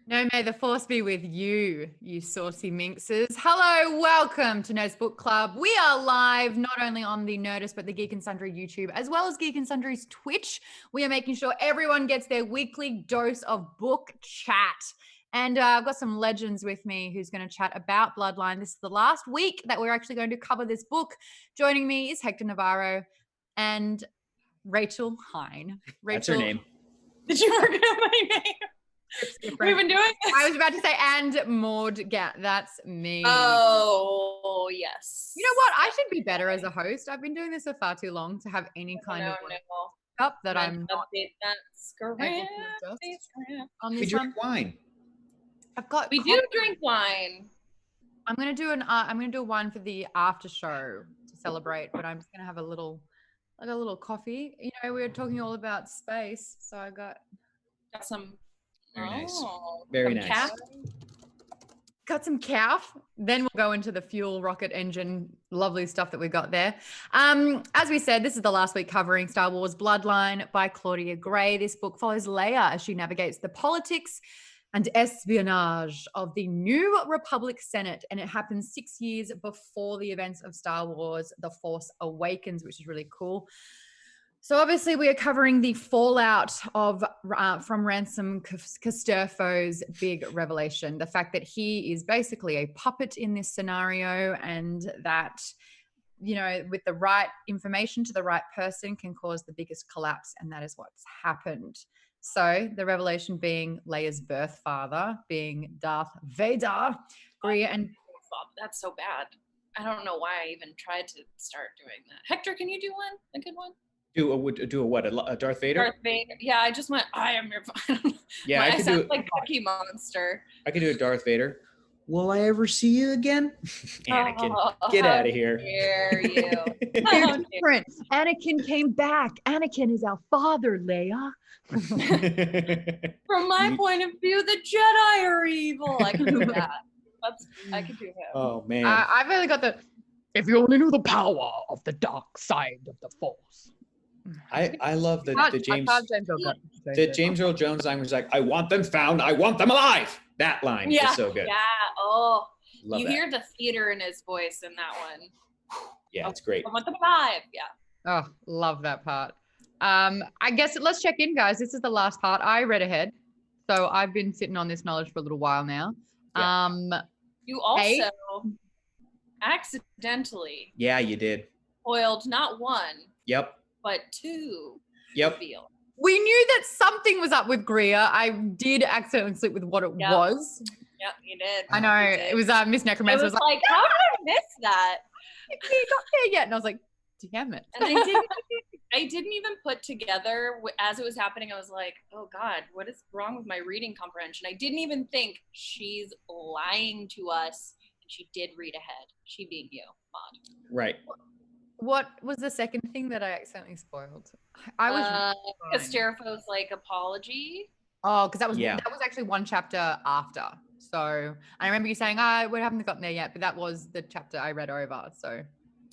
No, may the force be with you, you saucy minxes. Hello, welcome to Nerdist Book Club. We are live not only on the Nerdist, but the Geek and Sundry YouTube, as well as Geek and Sundry's Twitch. We are making sure everyone gets their weekly dose of book chat. And I've got some legends with me who's going to chat about Bloodline. This is the last week that we're actually going to cover this book. Joining me is Hector Navarro and Rachel Heine. That's her name. Did you forget my name? We've been doing this. I was about to say, and Maude, that's me. Oh, yes. You know what? I should be better as a host. I've been doing this for far too long to have any kind of up that I'm not update that script. On We this drink one. wine. We do drink wine. I'm gonna do one for the after show to celebrate, but I'm just gonna have a little coffee. You know, we were talking all about space, so I got some. Very nice. Oh, Very nice. Calf. Got some calf. Then we'll go into the fuel rocket engine, lovely stuff that we got there. As we said, this is the last week covering Star Wars Bloodline by Claudia Gray. This book follows Leia as she navigates the politics and espionage of the New Republic Senate, and it happens 6 years before the events of Star Wars The Force Awakens, which is really cool. So obviously we are covering the fallout of from Ransom Casterfo's big revelation, the fact that he is basically a puppet in this scenario, and that, you know, with the right information to the right person can cause the biggest collapse, and that is what's happened. So the revelation being Leia's birth father, being Darth Vader. That's so bad. I don't know why I even tried to start doing that. Hector, can you do one? A good one? Do a what? A Darth Vader? Darth Vader. Yeah, I just went, I am your. Yeah, I could do it. Like Cookie Monster. I could do a Darth Vader. Will I ever see you again? Anakin, get out of here. Dare you? They're different. Anakin came back. Anakin is our father, Leia. From my point of view, the Jedi are evil. I can do that. I can do him. Oh man. I've only got the. If you only knew the power of the dark side of the Force. I love the James Earl Jones line was like, I want them found, I want them alive. That line is so good. Yeah. Oh, love you that. hear the theater in his voice in that one. Yeah, it's great. I want them alive. Yeah. Oh, love that part. I guess let's check in, guys. This is the last part. I read ahead, so I've been sitting on this knowledge for a little while now. Yeah. You also accidentally. Yeah, you did. Spoiled not one. Yep. But two. Yep. Reveal. We knew that something was up with Greer. I did accidentally slip with what it was. Yep, you did. I know. It was Miss Necromancer. I was like, how did I miss that? He got there yet. And I was like, damn it. And I didn't even put together, as it was happening, I was like, oh God, what is wrong with my reading comprehension? I didn't even think she's lying to us. And she did read ahead. She being you, Maude. Right. What was the second thing that I accidentally spoiled? I was Casterfo's like apology. Oh, because that was actually one chapter after. So I remember you saying, we haven't gotten there yet, but that was the chapter I read over. So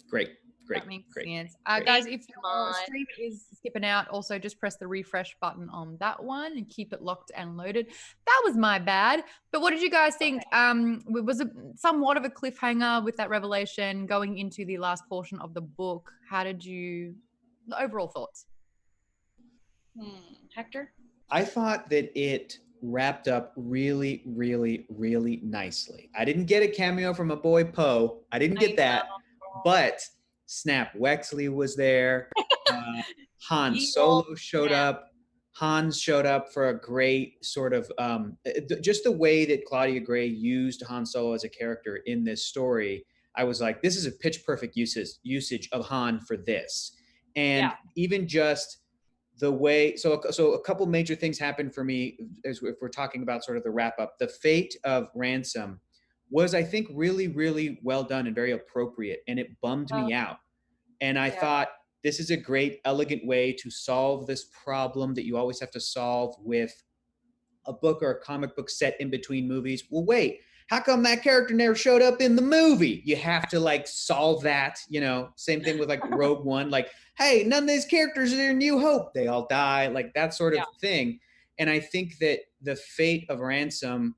great. That makes sense. Guys, if your stream is skipping out, also just press the refresh button on that one and keep it locked and loaded. That was my bad. But what did you guys think? Was it somewhat of a cliffhanger with that revelation going into the last portion of the book? The overall thoughts? Hector? I thought that it wrapped up really, really, really nicely. I didn't get a cameo from my boy Poe. I didn't get that, but Snap Wexley was there. Han Solo showed up. Hans showed up for a great sort of just the way that Claudia Gray used Han Solo as a character in this story. I was like, this is a pitch perfect usage of Han for this. And even just the way, so a couple major things happened for me if we're talking about sort of the wrap up. The fate of Ransom was, I think, really, really well done and very appropriate, and it bummed me out. And I thought, this is a great, elegant way to solve this problem that you always have to solve with a book or a comic book set in between movies. Well, wait, how come that character never showed up in the movie? You have to like solve that, same thing with like Rogue One, like, hey, none of these characters are in New Hope. They all die, like that sort of thing. And I think that the fate of Ransom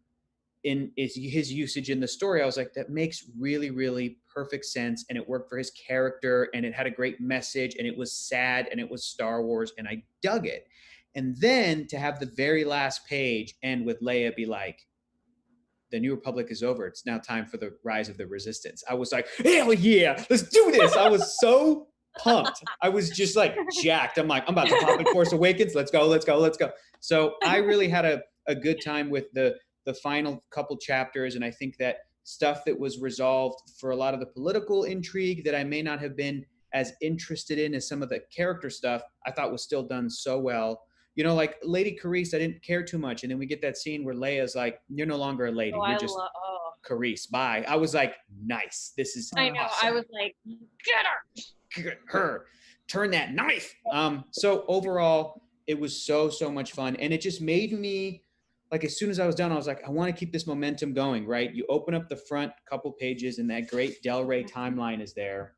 is his usage in the story, I was like, that makes really, really perfect sense. And it worked for his character, and it had a great message, and it was sad, and it was Star Wars, and I dug it. And then to have the very last page end with Leia be like, the New Republic is over. It's now time for the rise of the Resistance. I was like, hell yeah, let's do this. I was so pumped. I was just like jacked. I'm like, I'm about to pop in Force Awakens. Let's go, let's go, let's go. So I really had a good time with the final couple chapters. And I think that stuff that was resolved for a lot of the political intrigue that I may not have been as interested in as some of the character stuff, I thought was still done so well. You know, like Lady Carice, I didn't care too much. And then we get that scene where Leia's like, you're no longer a lady. You're just Carice. Bye. I was like, nice. This is I know. awesome. I was like, get her. Get her. Turn that knife. So overall, it was so much fun. And it just made me, like, as soon as I was done, I was like, I want to keep this momentum going, right? You open up the front couple pages and that great Del Rey timeline is there.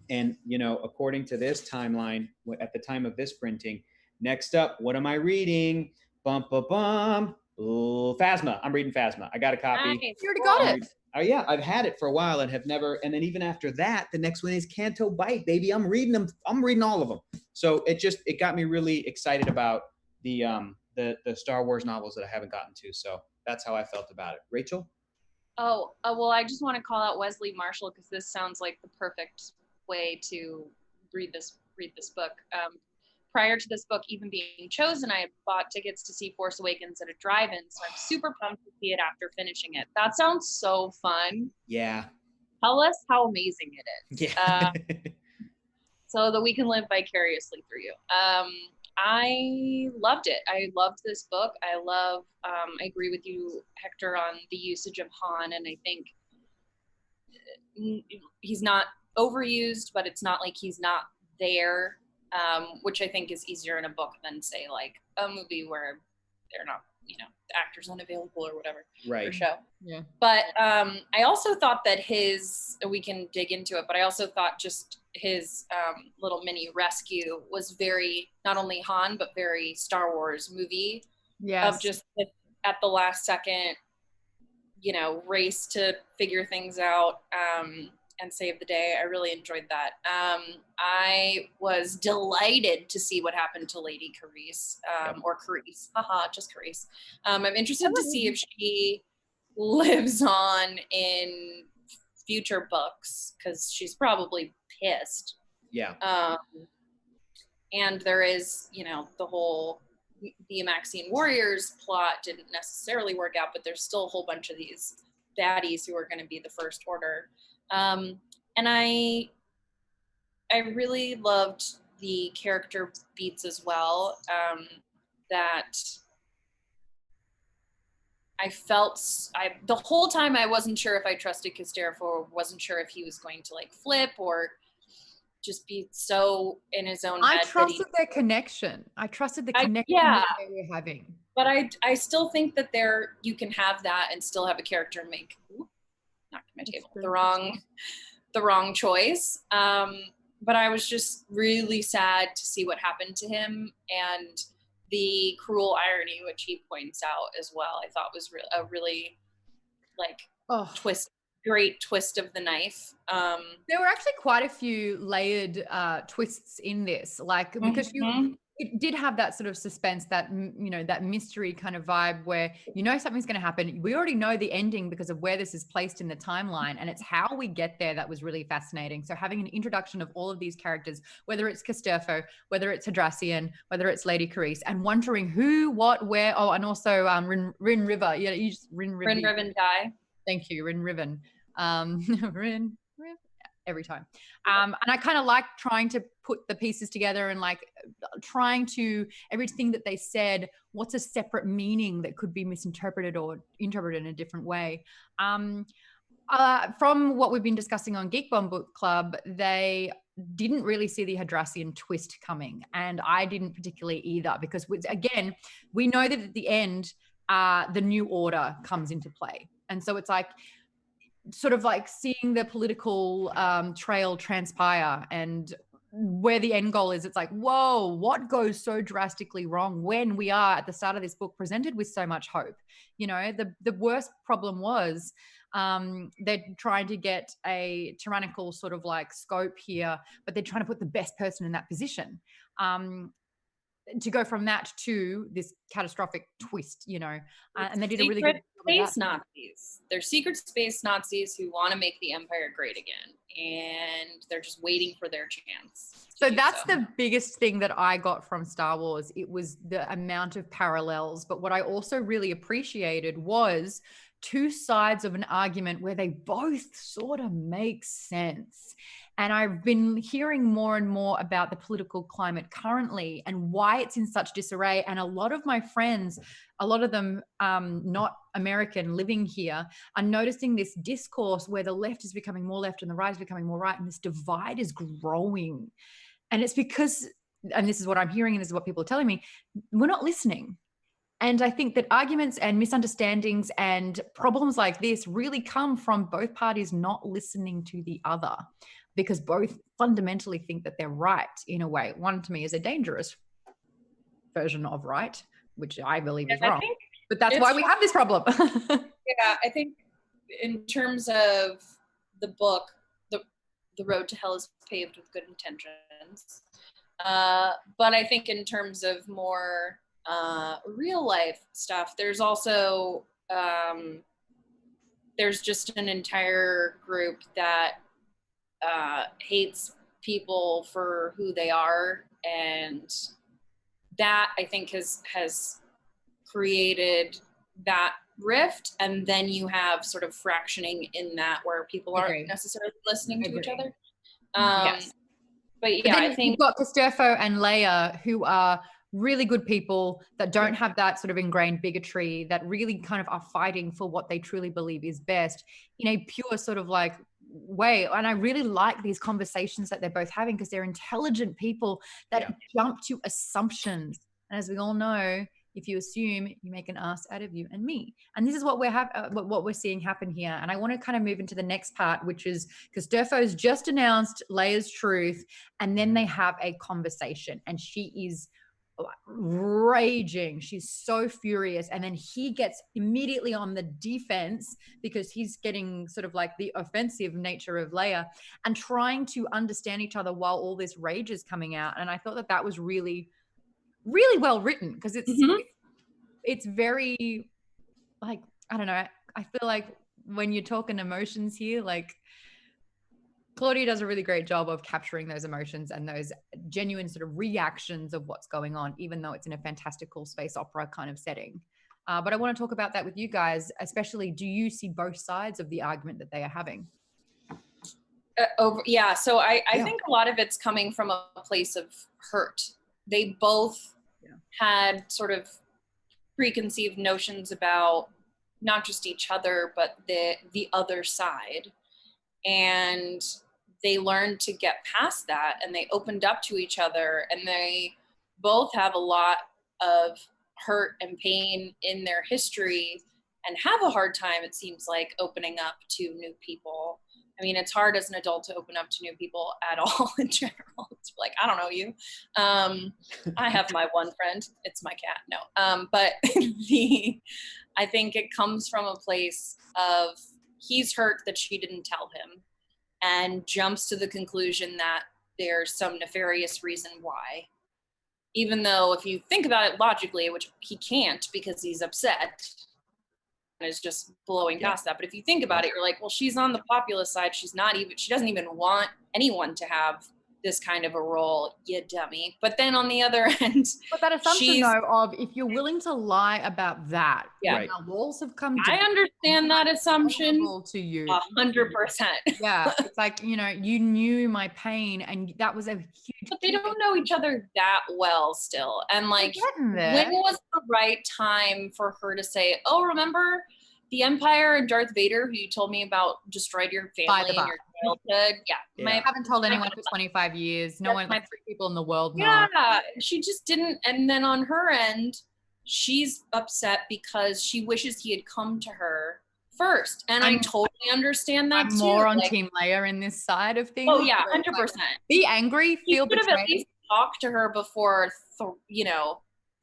And, you know, according to this timeline, at the time of this printing, next up, what am I reading? Bum, bum, bum. Ooh, Phasma. I'm reading Phasma. I got a copy. Nice. You already got it. Oh yeah, I've had it for a while and have never. And then even after that, the next one is Canto Bight, baby. I'm reading them. I'm reading all of them. So it got me really excited about the Star Wars novels that I haven't gotten to. So that's how I felt about it. Rachel? Well, I just want to call out Wesley Marshall because this sounds like the perfect way to read this book. Prior to this book even being chosen, I had bought tickets to see Force Awakens at a drive-in, so I'm super pumped to see it after finishing it. That sounds so fun. Yeah. Tell us how amazing it is. Yeah. So that we can live vicariously through you. I loved it. I loved this book. I agree with you, Hector, on the usage of Han, and I think he's not overused, but it's not like he's not there. Which I think is easier in a book than, say, like a movie where they're not, you know, the actor's unavailable or whatever for show. Yeah. But I also thought that we can dig into it, but I also thought just his little mini rescue was very, not only Han, but very Star Wars movie. Yes. Of just at the last second, you know, race to figure things out. And save the day. I really enjoyed that. I was delighted to see what happened to Lady Carice, or Carice. Haha, just Carice. I'm interested to see if she lives on in future books, because she's probably pissed. Yeah. And there is, you know, the whole the Maxine Warriors plot didn't necessarily work out, but there's still a whole bunch of these baddies who are going to be the First Order. And I really loved the character beats as well, that I felt, the whole time I wasn't sure if I trusted Casterfo, or wasn't sure if he was going to like flip or just be so in his own head. I trusted their connection. I trusted the connection that they were having. But I still think that you can have that and still have a character make, knocked my table, the wrong choice. But I was just really sad to see what happened to him, and the cruel irony, which he points out as well, I thought was a really like great twist of the knife. There were actually quite a few layered twists in this, like because it did have that sort of suspense, that, you know, that mystery kind of vibe where, you know, something's going to happen. We already know the ending because of where this is placed in the timeline, and it's how we get there that was really fascinating. So having an introduction of all of these characters, whether it's Casterfo, whether it's Hadrassian, whether it's Lady Carice, and wondering who, what, where. Oh, and also Rin River. Yeah, you just Rin Riven die. Thank you, Rin Riven. Rin every time. And I kind of like trying to put the pieces together and like trying to, everything that they said, what's a separate meaning that could be misinterpreted or interpreted in a different way. From what we've been discussing on Geekbomb Book Club, they didn't really see the Hadrassian twist coming. And I didn't particularly either, because again, we know that at the end, the New Order comes into play. And so it's like, sort of like seeing the political trail transpire, and where the end goal is. It's like, whoa, what goes so drastically wrong when we are at the start of this book presented with so much hope? You know, the worst problem was they're trying to get a tyrannical sort of like scope here, but they're trying to put the best person in that position. To go from that to this catastrophic twist, you know, and they did a really good job space Nazis. They're secret space Nazis who want to make the Empire great again, and they're just waiting for their chance. So that's the biggest thing that I got from Star Wars. It was the amount of parallels, but what I also really appreciated was two sides of an argument where they both sort of make sense. And I've been hearing more and more about the political climate currently and why it's in such disarray. And a lot of my friends, a lot of them not American, living here, are noticing this discourse where the left is becoming more left and the right is becoming more right. And this divide is growing. And it's because, and this is what I'm hearing and this is what people are telling me, we're not listening. And I think that arguments and misunderstandings and problems like this really come from both parties not listening to the other, because both fundamentally think that they're right in a way. One, to me, is a dangerous version of right, which I believe is wrong. But that's why we have this problem. Yeah, I think in terms of the book, the road to hell is paved with good intentions. But I think in terms of more real life stuff, there's also there's just an entire group that hates people for who they are, and that I think has created that rift. And then you have sort of fractioning in that where people aren't necessarily listening to each other. Yes. But yeah, I think you've got Casterfo and Leia, who are really good people that don't have that sort of ingrained bigotry, that really kind of are fighting for what they truly believe is best in a pure sort of like way. And I really like these conversations that they're both having because they're intelligent people that jump to assumptions. And as we all know, if you assume, you make an ass out of you and me. And this is what we're seeing happen here. And I want to kind of move into the next part, which is because Durfo's just announced Leia's truth, and then they have a conversation, and she is raging. She's so furious. And then he gets immediately on the defense because he's getting sort of like the offensive nature of Leia and trying to understand each other while all this rage is coming out. And I thought that was really, really well written because it's very like, I don't know. I feel like when you're talking emotions here, like Claudia does a really great job of capturing those emotions and those genuine sort of reactions of what's going on, even though it's in a fantastical space opera kind of setting. But I want to talk about that with you guys, especially, do you see both sides of the argument that they are having? So I think a lot of it's coming from a place of hurt. They both had sort of preconceived notions about not just each other, but the other side. And they learned to get past that, and they opened up to each other, and they both have a lot of hurt and pain in their history and have a hard time, it seems like, opening up to new people. I mean, it's hard as an adult to open up to new people at all in general. It's like, I don't know you. I have my one friend. It's my cat. No. But I think it comes from a place of he's hurt that she didn't tell him and jumps to the conclusion that there's some nefarious reason why. Even though if you think about it logically, which he can't because he's upset, and is just blowing past that. But if you think about it, you're like, well, she's on the populist side. She doesn't even want anyone to have this kind of a role, you dummy. But then on the other end, but that assumption though of if you're willing to lie about that, when our walls have come I understand that assumption to you 100%. Yeah, it's like, you know, you knew my pain, and that was a huge. But they don't know each other that well still, and like, when was the right time for her to say, "Oh, remember the Empire and Darth Vader, who you told me about, destroyed your family and your childhood?" I haven't told anyone for 25 years. No one, like 3 people in the world know. Yeah, she just didn't. And then on her end, she's upset because she wishes he had come to her first. And I totally understand that I'm too. more on Team Leia in this side of things. Oh yeah, 100%. Like, be angry, feel He could betrayed. have at least talked to her before,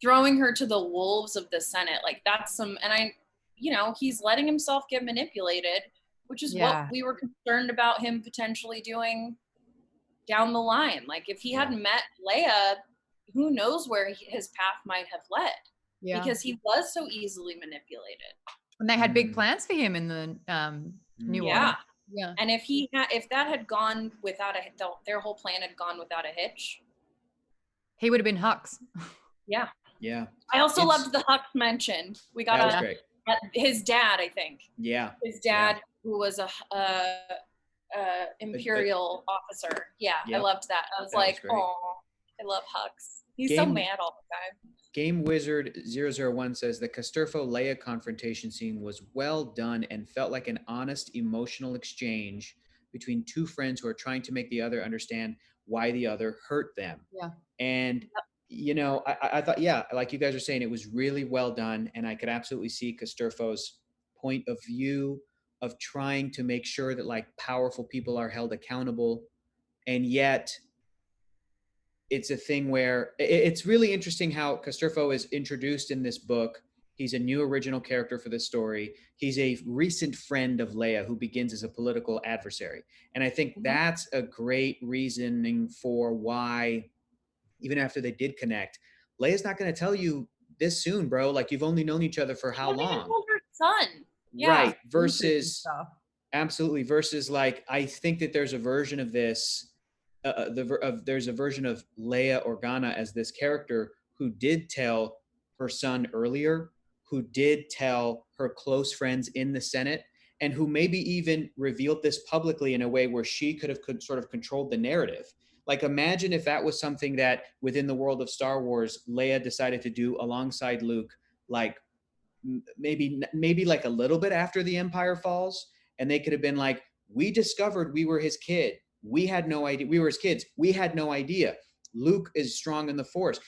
throwing her to the wolves of the Senate. Like that's he's letting himself get manipulated, which is what we were concerned about him potentially doing down the line. Like if he hadn't met Leia, who knows where his path might have led, because he was so easily manipulated. And they had big plans for him in the New Order. Yeah. And if that had gone without their whole plan had gone without a hitch, he would have been Hux. Yeah. Yeah. I also loved the Hux mention. We got his dad, I think. Yeah. His dad, who was a Imperial officer. Yeah, I loved that. I was like, oh, I love Hux. He's so mad all the time. Game Wizard 001 says the Casturfo Leia confrontation scene was well done and felt like an honest emotional exchange between two friends who are trying to make the other understand why the other hurt them. Yeah. And I thought, like you guys are saying, it was really well done, and I could absolutely see Casturfo's point of view of trying to make sure that like powerful people are held accountable, and yet it's a thing where it's really interesting how Casturfo is introduced in this book. He's a new original character for this story. He's a recent friend of Leia who begins as a political adversary. And I think that's a great reasoning for why, even after they did connect, Leia's not going to tell you this soon, bro. Like, you've only known each other for how long? Her son. Yeah. Right. Versus, absolutely. Versus, like, I think that there's a version of this, there's a version of Leia Organa as this character who did tell her son earlier, who did tell her close friends in the Senate, and who maybe even revealed this publicly in a way where she could have sort of controlled the narrative. Like, imagine if that was something that within the world of Star Wars, Leia decided to do alongside Luke, like maybe like a little bit after the Empire falls, and they could have been like, we discovered we were his kid. We had no idea. We were his kids. We had no idea. Luke is strong in the Force.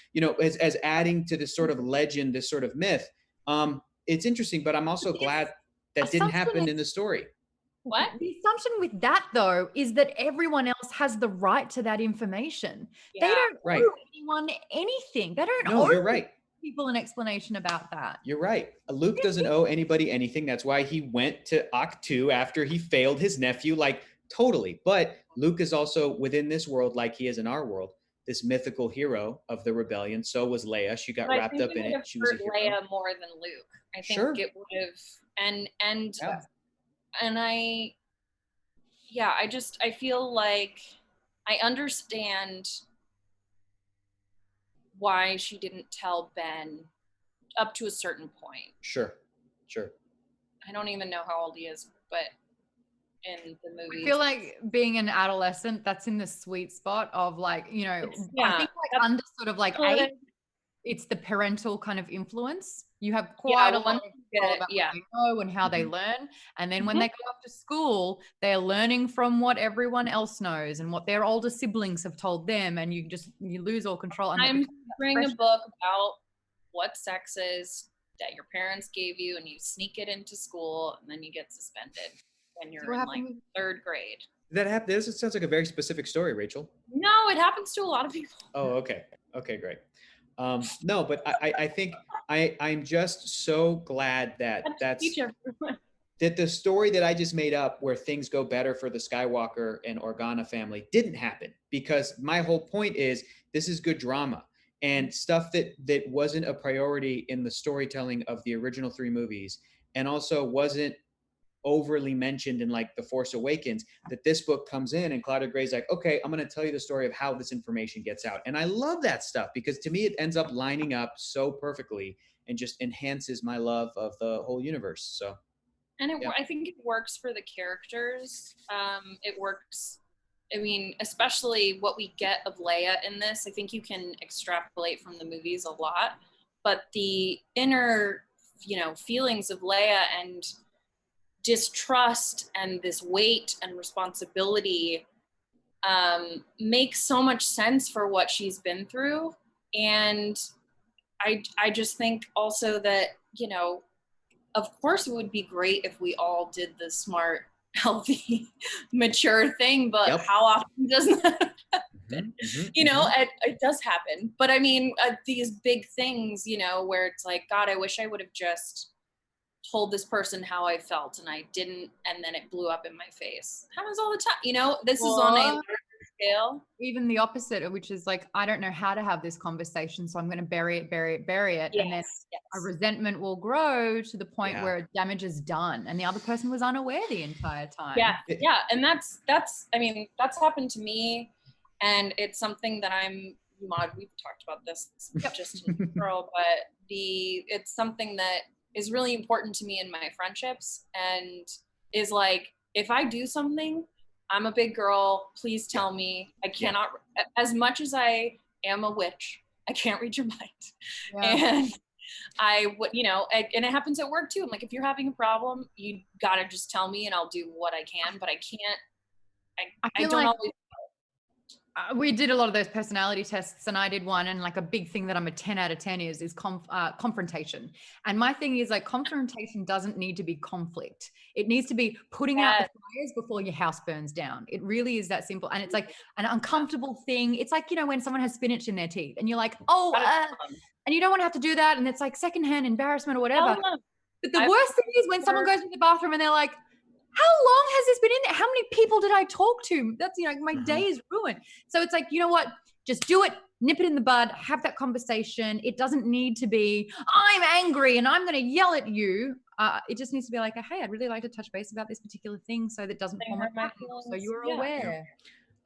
As adding to this sort of legend, this sort of myth. It's interesting, but I'm also glad that didn't happen in the story. What? The assumption with that, though, is that everyone else has the right to that information. Yeah, they don't owe anyone anything. They don't owe you're right. people an explanation about that. You're right. Luke doesn't owe anybody anything. That's why he went to Ahch-To after he failed his nephew, like, totally. But Luke is also within this world, like he is in our world, this mythical hero of the rebellion. So was Leia. She got wrapped up in it. She was a hero. Leia more than Luke. I think it would have, and I feel like I understand why she didn't tell Ben up to a certain point. Sure. I don't even know how old he is, but in the movie, I feel like being an adolescent, that's in the sweet spot of like, I think like under sort of like 8, it's the parental kind of influence. You have quite a lot of control about what they know and how they learn. And then when they go off to school, they're learning from what everyone else knows and what their older siblings have told them. And you lose all control. And I'm bringing a book about what sex is that your parents gave you, and you sneak it into school, and then you get suspended when you're in like 3rd grade. That happened. This sounds like a very specific story, Rachel. No, it happens to a lot of people. Oh, okay. Okay, great. No, but I think I'm just so glad that that the story that I just made up where things go better for the Skywalker and Organa family didn't happen, because my whole point is this is good drama and stuff that wasn't a priority in the storytelling of the original 3 movies, and also wasn't overly mentioned in like The Force Awakens, that this book comes in and Claudia Gray's like, okay, I'm going to tell you the story of how this information gets out. And I love that stuff, because to me, it ends up lining up so perfectly and just enhances my love of the whole universe. So, and I think it works for the characters. It works. I mean, especially what we get of Leia in this, I think you can extrapolate from the movies a lot, but the inner, feelings of Leia and distrust and this weight and responsibility makes so much sense for what she's been through. And I just think also that, of course it would be great if we all did the smart, healthy, mature thing, but how often does that happen? You know, it does happen. But I mean, these big things, you know, where it's like, God, I wish I would have just told this person how I felt and I didn't, and then it blew up in my face. Happens all the time. You know, this is on a larger scale. Even the opposite, which is like, I don't know how to have this conversation, so I'm going to bury it. Yes, and then a resentment will grow to the point where damage is done and the other person was unaware the entire time. Yeah. And that's, I mean, that's happened to me, and it's something that Maude, we've talked about this just in general, but it's something that is really important to me in my friendships, and is like, if I do something, I'm a big girl, please tell me. I cannot, as much as I am a witch, I can't read your mind. And I would, you know, and it happens at work too. I'm like, if you're having a problem, you gotta just tell me and I'll do what I can, but I can't, I don't always. We did a lot of those personality tests, and I did one, and like a big thing that I'm a 10 out of 10 is confrontation. And my thing is like, confrontation doesn't need to be conflict. It needs to be putting out the fires before your house burns down. It really is that simple. And it's like an uncomfortable thing. It's like, you know, when someone has spinach in their teeth and you're like, and you don't want to have to do that. And it's like secondhand embarrassment or whatever. But the worst thing is when someone goes to the bathroom and they're like, how long has this been in there? How many people did I talk to? That's, you know, my day is ruined. So it's like, you know what? Just do it, nip it in the bud, have that conversation. It doesn't need to be, I'm angry and I'm going to yell at you. It just needs to be like, hey, I'd really like to touch base about this particular thing so that doesn't form my feelings. So you're aware.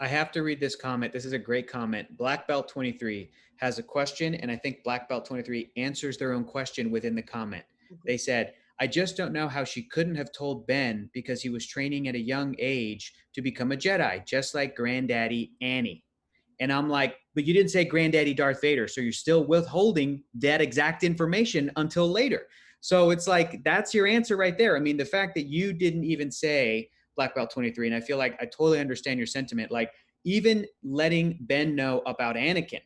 I have to read this comment. This is a great comment. Black Belt 23 has a question, and I think Black Belt 23 answers their own question within the comment. They said, I just don't know how she couldn't have told Ben because he was training at a young age to become a Jedi, just like Granddaddy Annie. And I'm like, but you didn't say Granddaddy Darth Vader, so you're still withholding that exact information until later. So it's like, that's your answer right there. I mean, the fact that you didn't even say Black Belt 23, and I feel like I totally understand your sentiment, like even letting Ben know about Anakin,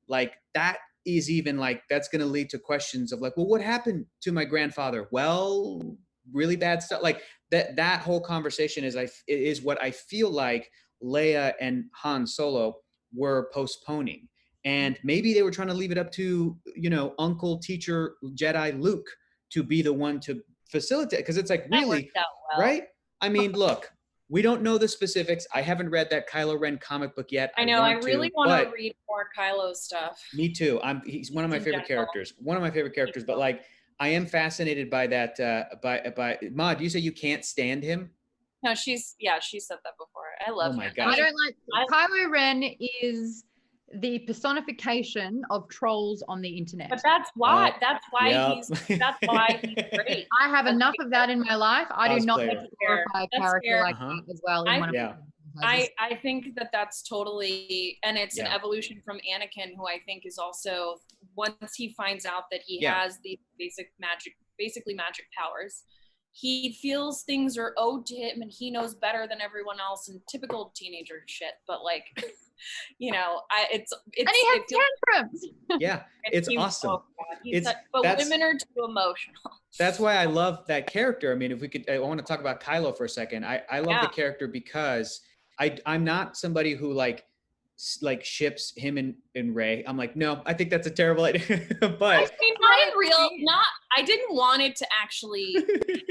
like that is even like, that's going to lead to questions of like, well, what happened to my grandfather? Well, really bad stuff. Like that whole conversation is what I feel like Leia and Han Solo were postponing. And maybe they were trying to leave it up to, you know, Uncle Teacher Jedi Luke to be the one to facilitate. Because it's like, really, right? I mean, look, we don't know the specifics. I haven't read that Kylo Ren comic book yet. I know. I really want to read more Kylo stuff. Me too. He's one of my favorite characters. One of my favorite characters. But like, I am fascinated by that. By Maude, you say you can't stand him? No, she said that before. I love him. My God. I don't like Kylo Ren is the personification of trolls on the internet. But that's why he's great. I have enough of that in my life. I do not need to glorify a character like that as well. I think that's totally, and it's an evolution from Anakin, who I think is also, once he finds out that he has these basically magic powers, he feels things are owed to him and he knows better than everyone else, and typical teenager shit. But like, you know, and he has tantrums. Yeah, it's awesome. But women are too emotional. That's why I love that character. I mean, I want to talk about Kylo for a second. I love the character because I'm not somebody who like ships him and Rey. I'm like, no, I think that's a terrible idea. But I didn't want it to actually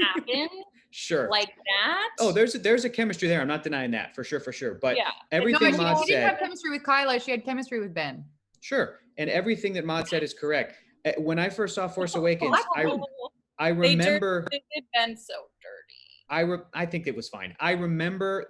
happen. Sure. Like that. Oh, there's a chemistry there. I'm not denying that for sure. But everything Maude said. She didn't have chemistry with Kylo. She had chemistry with Ben. Sure. And everything that Maude said is correct. When I first saw Force Awakens, I remember they did Ben so dirty. I think it was fine. I remember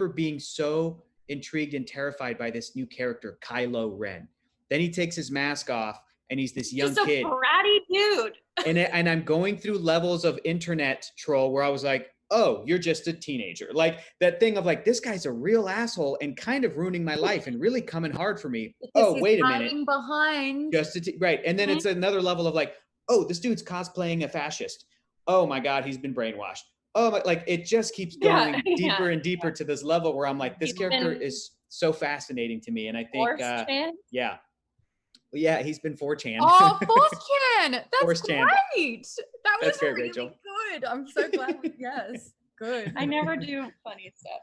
being so intrigued and terrified by this new character, Kylo Ren. Then he takes his mask off and he's this young kid. He's a bratty dude. And I'm going through levels of internet troll where I was like, oh, you're just a teenager. Like that thing of like, this guy's a real asshole and kind of ruining my life and really coming hard for me. Because wait a minute. Behind. Right. And then it's another level of like, oh, this dude's cosplaying a fascist. Oh my God, he's been brainwashed. Oh, my, like it just keeps going deeper and deeper to this level where I'm like, this character is so fascinating to me. And I think, Yeah, he's been 4chan. Oh, 4chan. That's 4chan. great. That was That's great, really Rachel. good. I'm so glad. Yes, good. I never do funny stuff.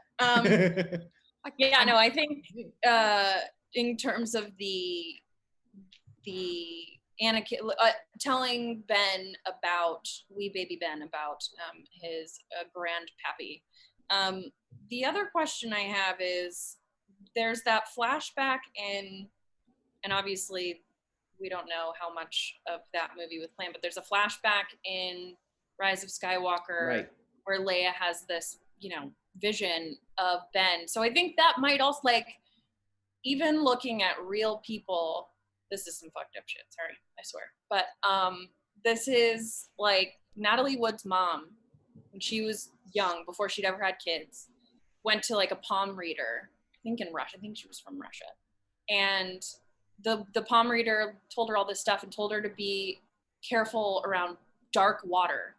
Yeah, no, I think in terms of the Anakin telling Ben about wee baby Ben about his grandpappy. The other question I have is there's that flashback and obviously we don't know how much of that movie was planned, but there's a flashback in Rise of Skywalker Right. where Leia has this, vision of Ben. So I think that might also, like, even looking at real people, this is some fucked up shit, sorry, I swear. But this is like Natalie Wood's mom, when she was young, before she'd ever had kids, went to like a palm reader, I think in Russia. I think she was from Russia. And the palm reader told her all this stuff and told her to be careful around dark water.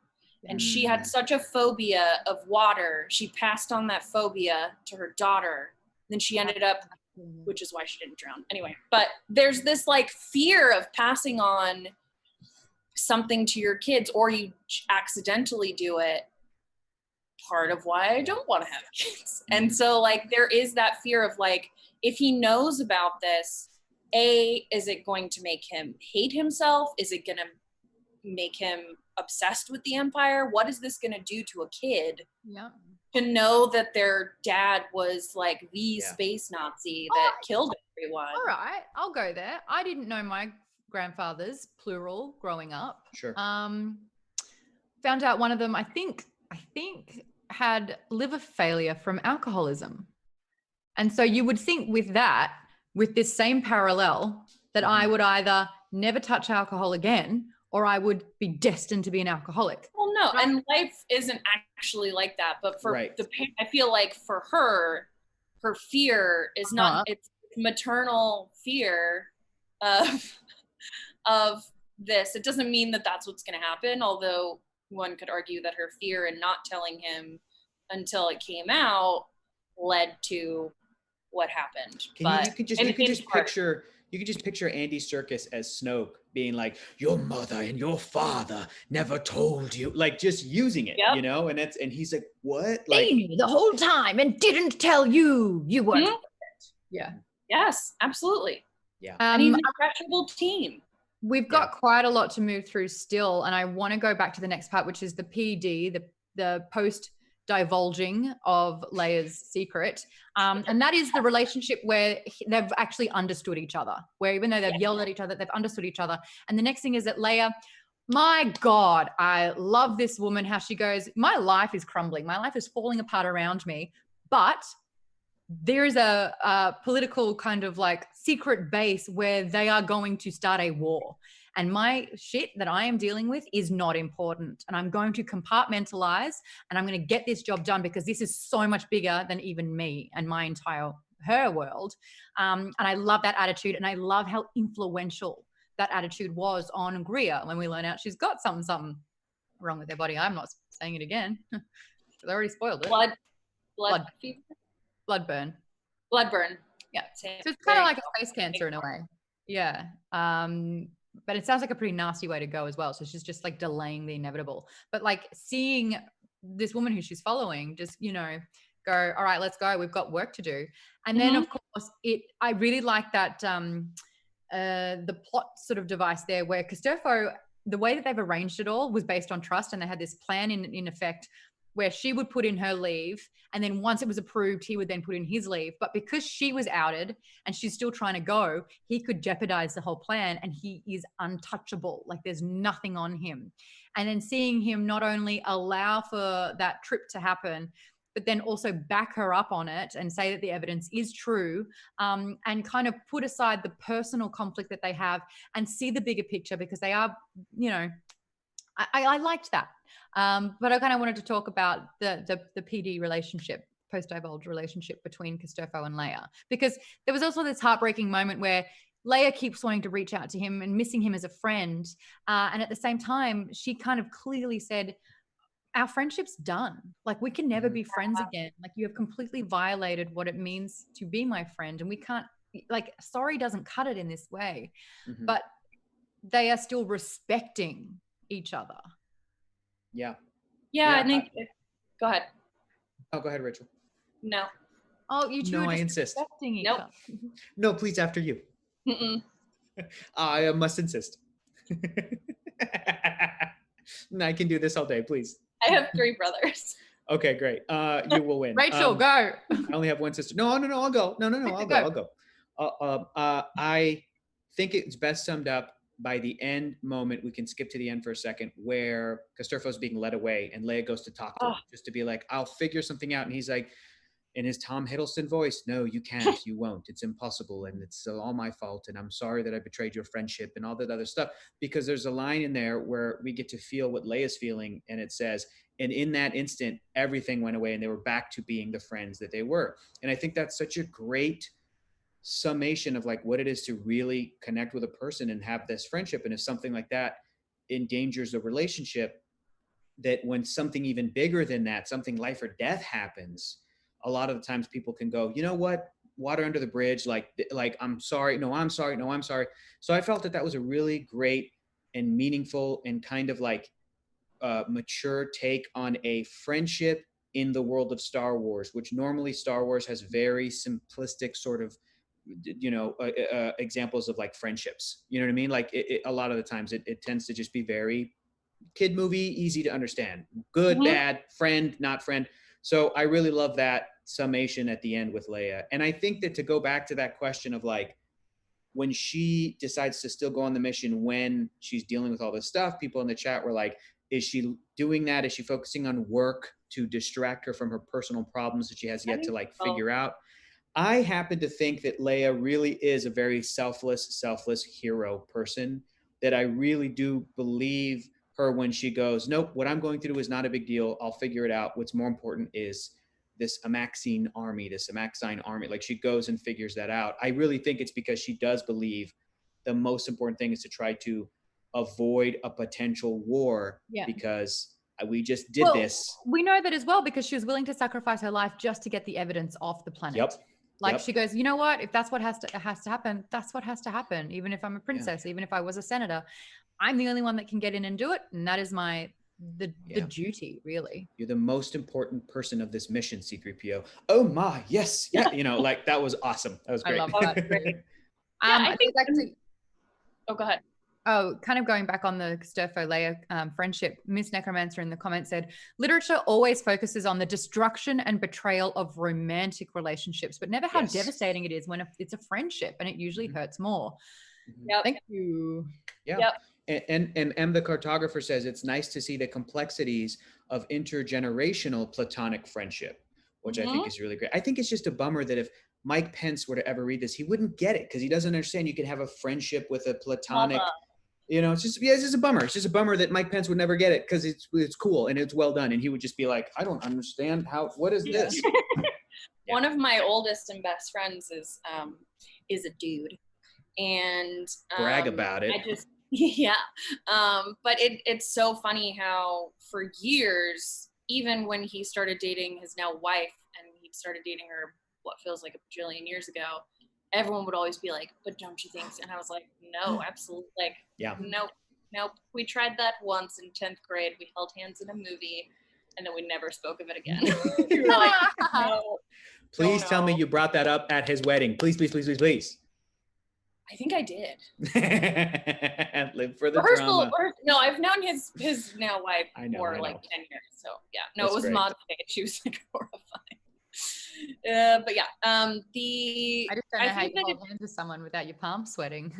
And she had such a phobia of water, she passed on that phobia to her daughter. Then she ended up, which is why she didn't drown. Anyway, but there's this like fear of passing on something to your kids, or you accidentally do it. Part of why I don't want to have kids. And so like there is that fear of like, if he knows about this, is it going to make him hate himself? Is it going to make him obsessed with the Empire? What is this going to do to a kid? Yeah. To know that their dad was like the space Nazi that killed everyone. All right, I'll go there. I didn't know my grandfathers, plural, growing up. Sure. Found out one of them, I think had liver failure from alcoholism. And so you would think with this same parallel, that I would either never touch alcohol again, or I would be destined to be an alcoholic. Well, no, and life isn't actually like that. But for the pain, I feel like for her fear is not, it's maternal fear of this. It doesn't mean that that's what's going to happen, although one could argue that her fear in not telling him until it came out led to what happened. You could just picture Andy Serkis as Snoke being like, your mother and your father never told you, like just using it, and he's like, what? Like, they knew the whole time and didn't tell you weren't. Yeah. Yes, absolutely. Yeah. And he's an impressionable team. We've got quite a lot to move through still, and I want to go back to the next part, which is the PD, the post divulging of Leia's secret. And that is the relationship where they've actually understood each other, where even though they've yelled at each other, they've understood each other. And the next thing is that Leia, my God, I love this woman, how she goes, my life is crumbling. My life is falling apart around me, but there is a political kind of like secret base where they are going to start a war. And my shit that I am dealing with is not important. And I'm going to compartmentalize and I'm going to get this job done because this is so much bigger than even me and my her world. And I love that attitude. And I love how influential that attitude was on Greer when we learn out she's got something wrong with their body. I'm not saying it again. They already spoiled it. Blood fever? Blood burn. Yeah. So it's kind of like a face cancer in a way. Yeah. But it sounds like a pretty nasty way to go as well. So she's just like delaying the inevitable. But like seeing this woman who she's following just, go, all right, let's go. We've got work to do. And then of course I really like that the plot sort of device there where Costofo, the way that they've arranged it all was based on trust. And they had this plan in effect where she would put in her leave. And then once it was approved, he would then put in his leave. But because she was outed and she's still trying to go, he could jeopardize the whole plan. And he is untouchable. Like there's nothing on him. And then seeing him not only allow for that trip to happen, but then also back her up on it and say that the evidence is true, and kind of put aside the personal conflict that they have and see the bigger picture because they are, I liked that. But I kind of wanted to talk about the PD relationship, post-divulge relationship between Costofo and Leia, because there was also this heartbreaking moment where Leia keeps wanting to reach out to him and missing him as a friend. And at the same time, she kind of clearly said, our friendship's done. Like we can never be friends again. Like you have completely violated what it means to be my friend and we can't like sorry doesn't cut it in this way, Mhm. but they are still respecting each other. Yeah. Yeah, Yeah, I think. Go ahead. Oh, go ahead, Rachel. No. Oh, you two No, are I just insist. respecting each Nope. other. No, please, after you. Mm-mm. I must insist. I can do this all day, please. I have 3 brothers. Okay, great. You will win. Rachel, go. I only have one sister. No, I'll go. No, I'll go. I think it's best summed up by the end moment. We can skip to the end for a second, where Castorfo's being led away and Leia goes to talk to him, just to be like, I'll figure something out. And he's like, in his Tom Hiddleston voice, no, you can't, you won't, it's impossible, and it's all my fault, and I'm sorry that I betrayed your friendship, and all that other stuff. Because there's a line in there where we get to feel what Leia's feeling, and it says, and in that instant, everything went away, and they were back to being the friends that they were. And I think that's such a great summation of like what it is to really connect with a person and have this friendship. And if something like that endangers the relationship, that when something even bigger than that, something life or death happens, a lot of the times people can go, you know what, water under the bridge, like I'm sorry, no, I'm sorry, no, I'm sorry. So I felt that that was a really great and meaningful and kind of like mature take on a friendship in the world of Star Wars, which normally Star Wars has very simplistic sort of, examples of like friendships. You know what I mean? Like a lot of the times it tends to just be very kid movie, easy to understand. Good, bad, friend, not friend. So I really love that summation at the end with Leia. And I think that to go back to that question of like, when she decides to still go on the mission, when she's dealing with all this stuff, people in the chat were like, is she doing that? Is she focusing on work to distract her from her personal problems that she has yet to like figure out? I happen to think that Leia really is a very selfless hero person, that I really do believe her when she goes, nope, what I'm going through is not a big deal. I'll figure it out. What's more important is this Amaxine army. Like she goes and figures that out. I really think it's because she does believe the most important thing is to try to avoid a potential war, because we just did this. We know that as well because she was willing to sacrifice her life just to get the evidence off the planet. Yep. Like she goes, you know what? If that's what has to happen, that's what has to happen. Even if I'm a princess, even if I was a senator, I'm the only one that can get in and do it, and that is the duty, really. You're the most important person of this mission, C-3PO. Oh my, yes, yeah. Like that was awesome. That was great. I love that. Great. I think. Oh, go ahead. Oh, kind of going back on the Castorfo Leia friendship, Miss Necromancer in the comments said, literature always focuses on the destruction and betrayal of romantic relationships, but never how devastating it is when it's a friendship, and it usually hurts more. Thank you. Yeah. And M, the cartographer, says it's nice to see the complexities of intergenerational platonic friendship, which I think is really great. I think it's just a bummer that if Mike Pence were to ever read this, he wouldn't get it because he doesn't understand you could have a friendship with a platonic. It's just a bummer. It's just a bummer that Mike Pence would never get it because it's cool and it's well done, and he would just be like, I don't understand what is this? One of my oldest and best friends is a dude, and brag about it. But it's so funny how for years, even when he started dating his now wife, and he started dating her what feels like a bajillion years ago, everyone would always be like, but don't you think so? And I was like, no, absolutely. Like, nope. We tried that once in 10th grade. We held hands in a movie, and then we never spoke of it again. We were like, no. Please tell me you brought that up at his wedding. Please. I think I did. Live for the drama. No, I've known his now wife for like 10 years. So yeah, no, it was Maude. She was like horrifying. But yeah, I just don't know how you hold hands with someone without your palms sweating.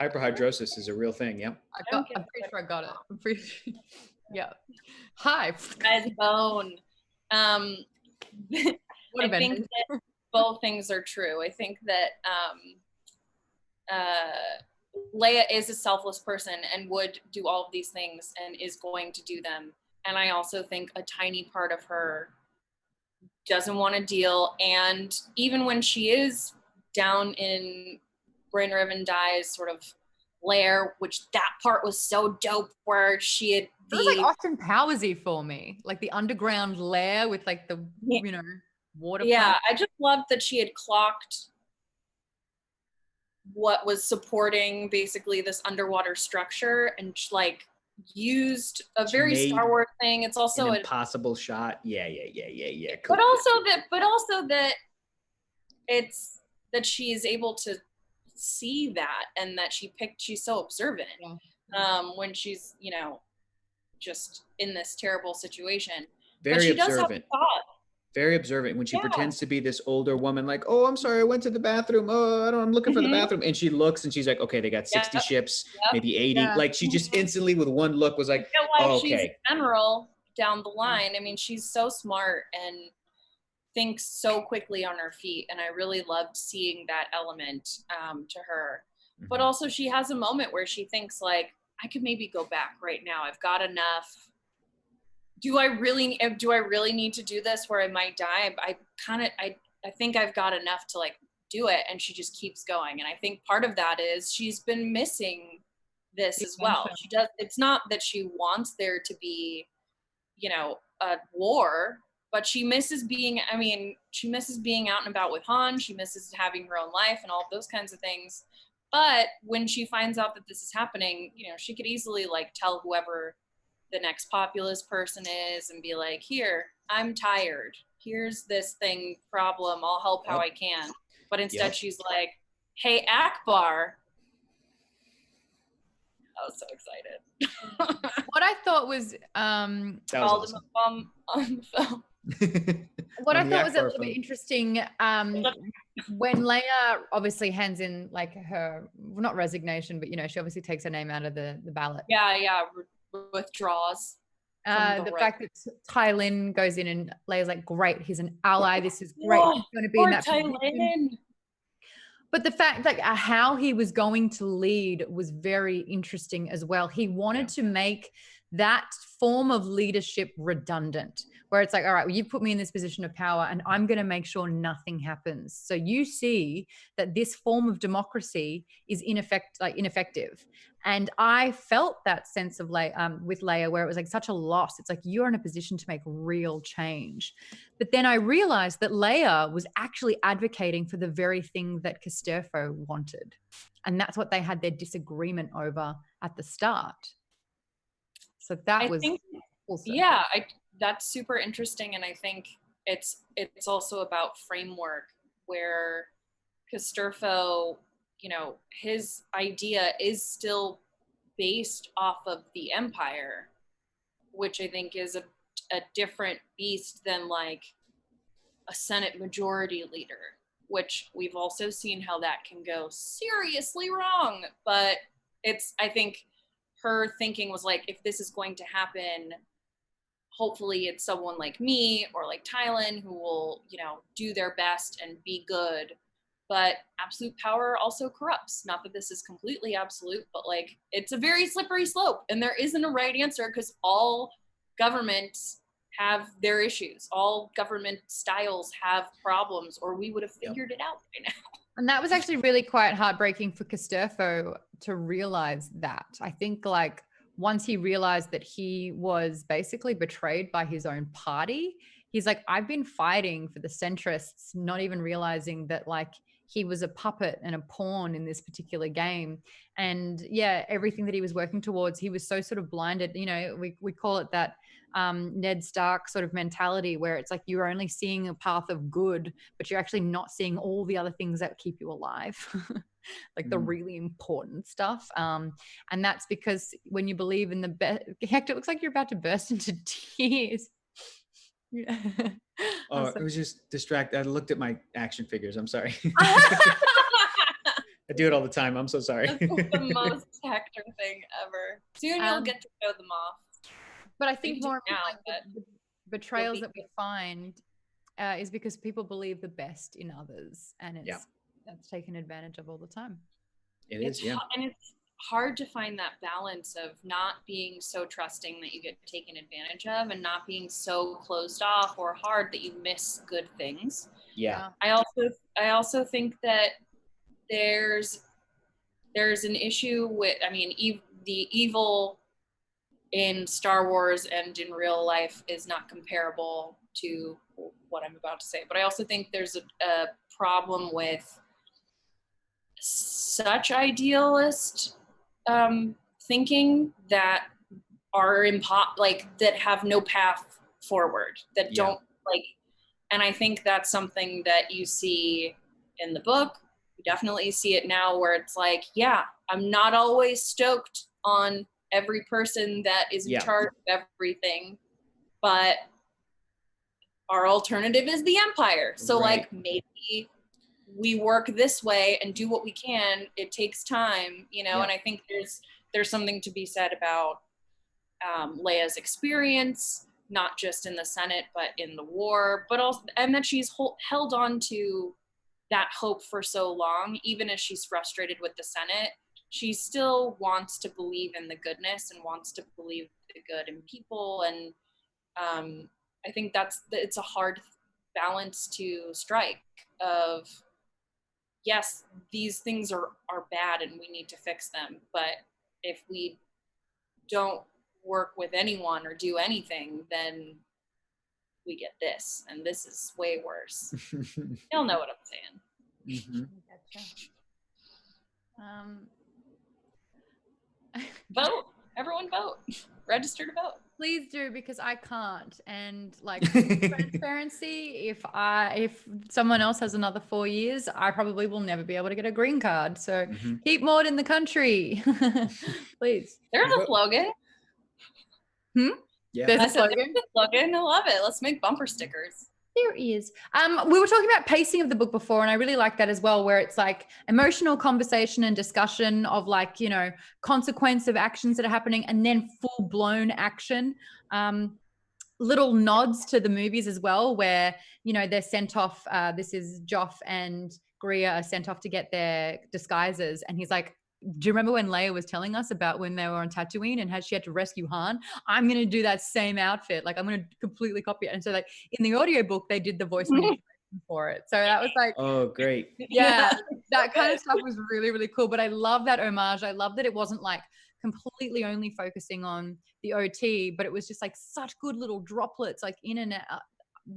Hyperhidrosis is a real thing. Yeah. I'm pretty sure I got it. I'm pretty sure. Yeah. Hi. Guys, bone. I think that both things are true. I think that Leia is a selfless person and would do all of these things and is going to do them. And I also think a tiny part of her doesn't want to deal. And even when she is down in Brain Riven Die's sort of lair, which that part was so dope, where she had it was like Austin Powersy for me, like the underground lair with like the water. Yeah, I just loved that she had clocked what was supporting basically this underwater structure, and like used a very Star Wars thing. It's also an impossible shot. Yeah. Cool. But also that it's that she's able to see that, and that she's so observant when she's, you know, just in this terrible situation. Very but she observant. does have a thought. Very observant when she pretends to be this older woman, like, oh, I'm sorry, I went to the bathroom. Oh, I'm looking for the bathroom. And she looks and she's like, okay, they got 60 ships, maybe 80. Yeah. Like she just instantly with one look was like, oh, okay. She's general down the line. I mean, she's so smart and thinks so quickly on her feet. And I really loved seeing that element to her. But also she has a moment where she thinks like, I could maybe go back right now. I've got enough. Do I really need to do this where I might die? I think I've got enough to like do it. And she just keeps going. And I think part of that is she's been missing this as well. It's not that she wants there to be, you know, a war, but she misses being out and about with Han. She misses having her own life and all of those kinds of things. But when she finds out that this is happening, you know, she could easily like tell whoever the next populous person is and be like, here, I'm tired. Here's this problem. I'll help how I can. But instead she's like, hey, Akbar. I was so excited. What I thought was what I thought was a little bit interesting, when Leia obviously hands in like her, well, not resignation, but you know, she obviously takes her name out of the ballot. Withdraws. The fact that Tylin goes in and Leia's like, great, he's an ally. This is great. He's going to be in that position. But the fact like how he was going to lead was very interesting as well. He wanted to make that form of leadership redundant, where it's like, all right, well, you put me in this position of power and I'm going to make sure nothing happens. So you see that this form of democracy is ineffective. And I felt that sense of with Leia, where it was like such a loss. It's like, you're in a position to make real change. But then I realized that Leia was actually advocating for the very thing that Casterfo wanted. And that's what they had their disagreement over at the start. So that was awesome. Yeah, that's super interesting. And I think it's also about framework, where Casterfo, you know, his idea is still based off of the Empire, which I think is a different beast than like a Senate majority leader, which we've also seen how that can go seriously wrong. But I think her thinking was like, if this is going to happen, hopefully it's someone like me or like Tylin who will, you know, do their best and be good. But absolute power also corrupts. Not that this is completely absolute, but like it's a very slippery slope, and there isn't a right answer, because all governments have their issues. All government styles have problems, or we would have figured it out by now. And that was actually really quite heartbreaking for Casterfo to realize that. I think like once he realized that he was basically betrayed by his own party, he's like, I've been fighting for the centrists, not even realizing that like he was a puppet and a pawn in this particular game. And yeah, everything that he was working towards, he was so sort of blinded. You know, we call it that Ned Stark sort of mentality, where it's like you're only seeing a path of good, but you're actually not seeing all the other things that keep you alive. Like the really important stuff. And that's because when you believe in the best, Hector, it looks like you're about to burst into tears. Yeah. Oh, it was just distracted. I looked at my action figures. I'm sorry. I do it all the time. I'm so sorry. That's the most Hector thing ever. Soon you'll get to show them off. But I think more like the betrayals that we find is because people believe the best in others, and that's taken advantage of all the time. It is, yeah. And it's hard to find that balance of not being so trusting that you get taken advantage of, and not being so closed off or hard that you miss good things. Yeah. I also think that there's an issue with, I mean, the evil in Star Wars and in real life is not comparable to what I'm about to say. But I also think there's a problem with such idealist thinking that are that have no path forward, that don't and I think that's something that you see in the book. You definitely see it now, where it's like, yeah, I'm not always stoked on every person that is in charge of everything, but our alternative is the Empire. So like, maybe we work this way and do what we can. It takes time, you know. And I think there's something to be said about Leia's experience, not just in the Senate, but in the war, but also, and that she's held on to that hope for so long. Even as she's frustrated with the Senate, she still wants to believe in the goodness and wants to believe the good in people. And I think it's a hard balance to strike of, yes, these things are bad and we need to fix them. But if we don't work with anyone or do anything, then we get this, and this is way worse. You'll know what I'm saying. Mm-hmm. Gotcha. Vote. Everyone vote. Register to vote. Please do, because I can't. And like, transparency, if someone else has another 4 years, I probably will never be able to get a green card. So keep Maude in the country. Please. There's a slogan. Yeah. There's a slogan. There's a slogan. I love it. Let's make bumper stickers. There is. We were talking about pacing of the book before, and I really like that as well, where it's like emotional conversation and discussion of like, you know, consequence of actions that are happening, and then full blown action. Little nods to the movies as well, where, you know, they're sent off. This is Joff and Greer are sent off to get their disguises, and he's like, do you remember when Leia was telling us about when they were on Tatooine and how she had to rescue Han? I'm going to do that same outfit. Like, I'm going to completely copy it. And so like in the audiobook, they did the voice for it. So that was like, oh, great. Yeah, that kind of stuff was really, really cool. But I love that homage. I love that it wasn't like completely only focusing on the OT, but it was just like such good little droplets, like in and out.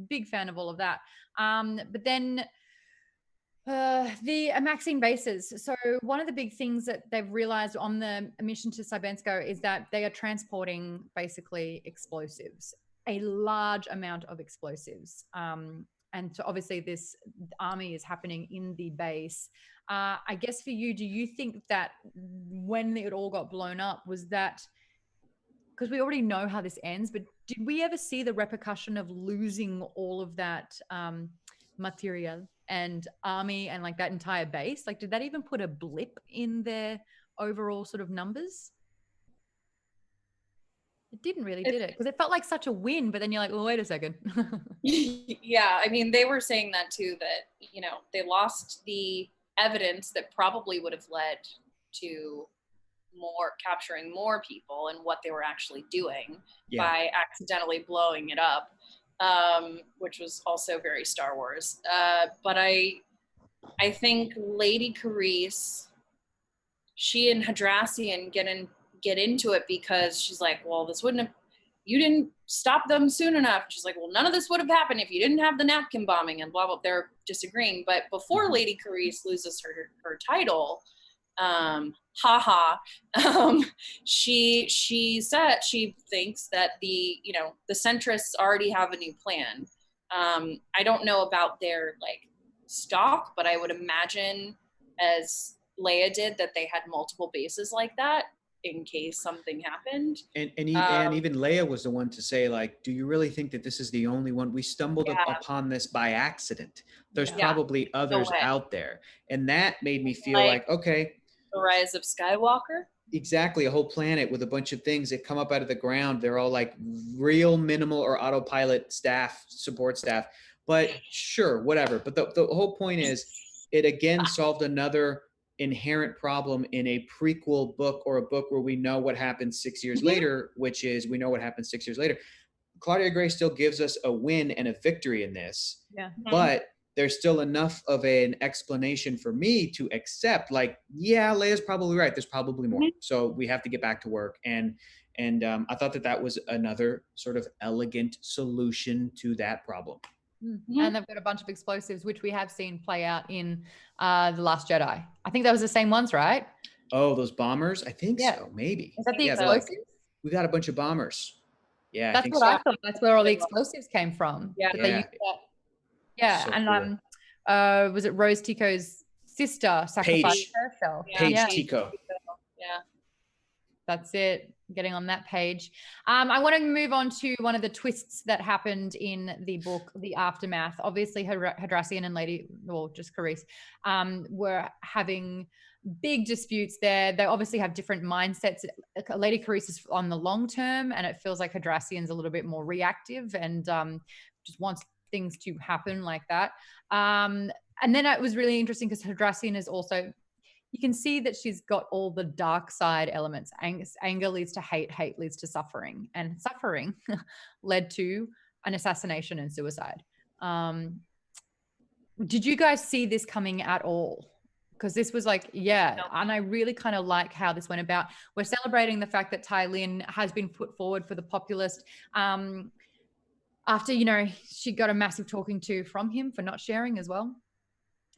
Big fan of all of that. But then the Maxine bases. So one of the big things that they've realized on the mission to Cybensko is that they are transporting basically explosives, a large amount of explosives. And so obviously this army is happening in the base. I guess for you, do you think that when it all got blown up, was that, because we already know how this ends, but did we ever see the repercussion of losing all of that material and army and like that entire base? Like, did that even put a blip in their overall sort of numbers? It didn't really, did it? Because it felt like such a win, but then you're like, well, wait a second. Yeah, I mean, they were saying that too, that, you know, they lost the evidence that probably would have led to capturing more people and what they were actually doing by accidentally blowing it up. Which was also very Star Wars. But I think Lady Carice, she and Hadrassian get into it because she's like, well, you didn't stop them soon enough. She's like, well, none of this would have happened if you didn't have the napkin bombing, and blah, blah, they're disagreeing. But before Lady Carice loses her title, she said she thinks that the centrists already have a new plan. I don't know about their like stock, but I would imagine, as Leia did, that they had multiple bases like that in case something happened. And even Leia was the one to say, like, do you really think that this is the only one? We stumbled upon this by accident. There's probably others out there. And that made me feel like, okay, the Rise of Skywalker. Exactly. A whole planet with a bunch of things that come up out of the ground. They're all like real minimal or autopilot support staff, but sure, whatever. But the whole point is, it again solved another inherent problem in a prequel book, or a book where we know what happens 6 years later, which is, we know what happens 6 years later. Claudia Gray still gives us a win and a victory in this, but there's still enough of an explanation for me to accept, like, yeah, Leia's probably right. There's probably more. So we have to get back to work. And I thought that was another sort of elegant solution to that problem. And they've got a bunch of explosives, which we have seen play out in The Last Jedi. I think that was the same ones, right? Oh, those bombers? I think so, maybe. Is that the they're like, explosives? we got a bunch of bombers. Yeah, That's I think what so. I thought. That's where all the explosives came from. Yeah. But they used that. Yeah, So and cool. was it Rose Tico's sister sacrificed herself? Paige Tico. Yeah. That's it. Getting on that page. I want to move on to one of the twists that happened in the book, The Aftermath. Obviously, Hadrassian and just Carice, were having big disputes there. They obviously have different mindsets. Lady Carice is on the long term, and it feels like Hadrassian's a little bit more reactive and just wants things to happen like that. And then it was really interesting because Hadrassian is also, you can see that she's got all the dark side elements. Anger leads to hate, hate leads to suffering, and suffering led to an assassination and suicide. Did you guys see this coming at all? Because this was like, and I really kind of like how this went about. We're celebrating the fact that Ty Lin has been put forward for the populist after, she got a massive talking to from him for not sharing as well.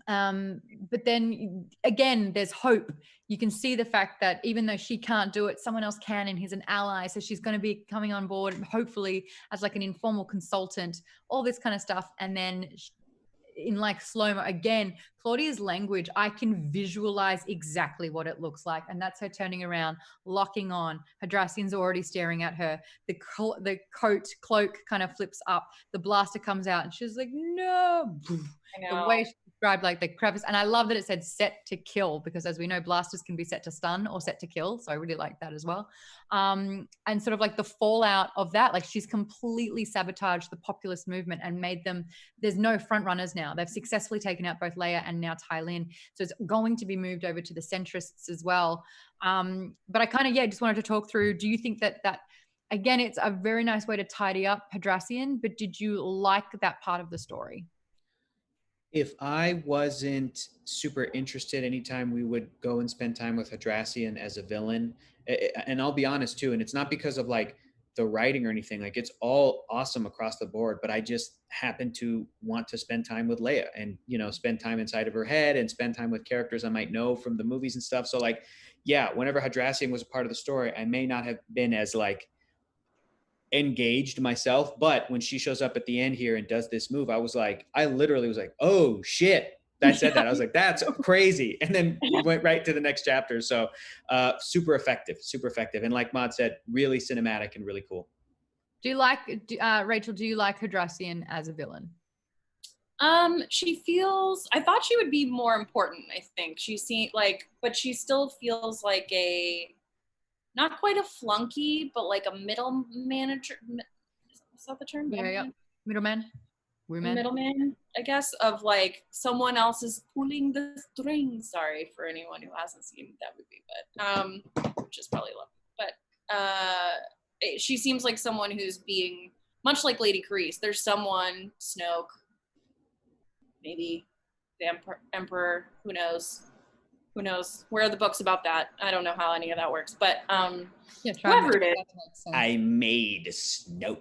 But then again, there's hope. You can see the fact that even though she can't do it, someone else can, and he's an ally. So she's going to be coming on board, hopefully as like an informal consultant, all this kind of stuff. And then in like slow-mo, again, Claudia's language, I can visualize exactly what it looks like. And that's her turning around, locking on. Hadrassian's already staring at her. The cloak kind of flips up. The blaster comes out and she's like, no. I know. The way she described like the crevice. And I love that it said set to kill, because as we know, blasters can be set to stun or set to kill. So I really like that as well. And sort of like the fallout of that, like she's completely sabotaged the populist movement and made them, there's no front runners now. They've successfully taken out both Leia and now Ty Lin. So it's going to be moved over to the centrists as well. But I kind of, just wanted to talk through, do you think that again, it's a very nice way to tidy up Hadrassian, but did you like that part of the story? If I wasn't super interested anytime we would go and spend time with Hadrassian as a villain, and I'll be honest too, and it's not because of like the writing or anything, like it's all awesome across the board, but I just happen to want to spend time with Leia and, spend time inside of her head and spend time with characters I might know from the movies and stuff. So like, whenever Hadrassian was a part of the story, I may not have been as like engaged myself, but when she shows up at the end here and does this move, I literally was like, oh shit. I said that. I was like, that's crazy. And then we went right to the next chapter. So super effective. And like Maude said, really cinematic and really cool. Do you like, Rachel, do you like Hadrassian as a villain? I thought she would be more important, I think. But she still feels like not quite a flunky, but like a middle manager. Is that the term? Yeah. Middleman. Middleman, I guess, of like someone else is pulling the strings. Sorry for anyone who hasn't seen that movie, but which is probably lovely. But she seems like someone who's being much like Lady Carice. There's someone, Snoke, maybe the Emperor, who knows? Who knows? Where are the books about that? I don't know how any of that works, but whoever it is. I made Snoke.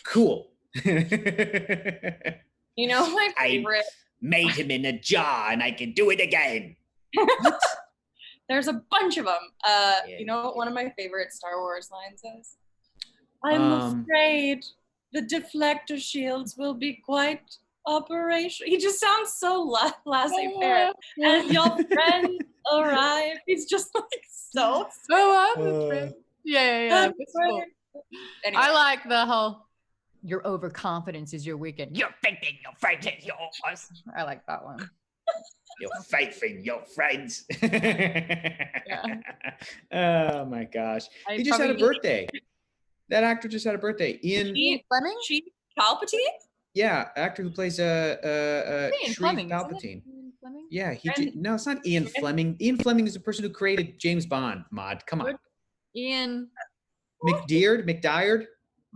Cool. My favorite. I made him in a jar and I can do it again. There's a bunch of them. You know what one of my favorite Star Wars lines is? I'm afraid the deflector shields will be quite operational. He just sounds so laissez-faire. And your friend arrived. He's just like so. Yeah. Cool. Anyway. I like the whole, your overconfidence is your weekend. You're thinking your friends is yours. I like that one. Your faith in your friends. Oh my gosh. He just had a birthday. That actor just had a birthday. Ian Fleming? Palpatine? Yeah, actor who plays Shriek Palpatine. Yeah, he did. No, it's not Ian Fleming. Ian Fleming is the person who created James Bond. Maude, come on. Ian McDiard.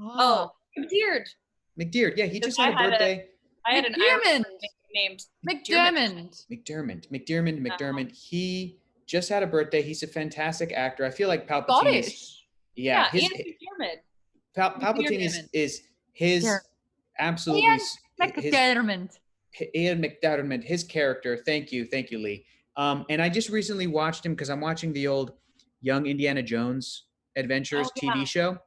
Oh, McDiard. Yeah, he just had a birthday. I had an actor named McDermott. He just had a birthday. He's a fantastic actor. I feel like Palpatine is. Yeah, Ian McDermott. Palpatine is his absolutely. Ian McDiarmid, his character. Thank you, Lee. And I just recently watched him because I'm watching the old Young Indiana Jones Adventures TV show.